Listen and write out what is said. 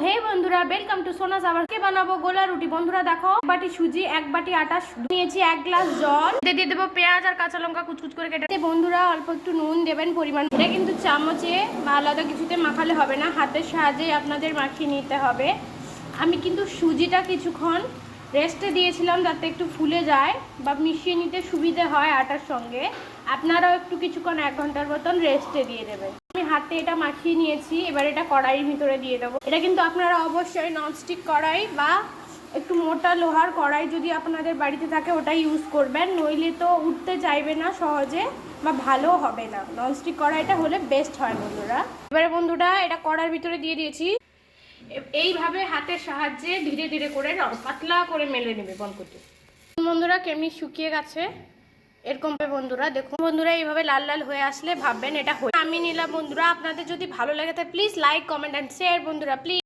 হে বন্ধুরা, welcome to সোনাস। আবার কে বানাবো গোলা রুটি। বন্ধুরা দেখো, এক বাটি সুজি, এক বাটি আটা নিয়েছি, এক গ্লাস জল দিয়ে দেবো, পেঁয়াজ আর কাঁচা লঙ্কা কুচকুচ করে কেটে। বন্ধুরা অল্প একটু নুন দেবেন পরিমাণ। এটা কিন্তু চামচে বা আলাদা কিছুতে মাখালে হবে না, হাতের সাহায্যে আপনাদের মাখিয়ে নিতে হবে। আমি কিন্তু সুজিটা কিছুক্ষণ রেস্টে দিয়েছিলাম যাতে একটু ফুলে যায় বা মিশিয়ে নিতে সুবিধে হয় আটার সঙ্গে। আপনারাও একটু কিছুক্ষণ 1 ঘন্টার মতন রেস্টে দিয়ে দেবেন। আমি হাতে এটা মাখিয়ে নিয়েছি, এবার এটা কড়াইয়ের ভিতরে দিয়ে দেবো। এটা কিন্তু আপনারা অবশ্যই ননস্টিক কড়াই বা একটু মোটা লোহার কড়াই যদি আপনাদের বাড়িতে থাকে ওটা ইউজ করবেন, নইলে তো উঠতে চাইবে না সহজে বা ভালো হবে না। ননস্টিক কড়াইটা হলে বেস্ট হয় বন্ধুরা। এবারে বন্ধুরা এটা কড়াইয়ের ভিতরে দিয়ে দিয়েছি। এইভাবে হাতের সাহায্যে ধীরে ধীরে করে পাতলা করে মেলে নেবে বন্ধুটি। বন্ধুরা কেমনি শুকিয়ে গেছে এরকম বন্ধুরা দেখুন। বন্ধুরা এইভাবে লাল লাল হয়ে আসলে ভাববেন এটা হয়ে। আমি নিলাম বন্ধুরা। আপনাদের যদি ভালো লাগে তাহলে please like, comment and share বন্ধুরা প্লিজ।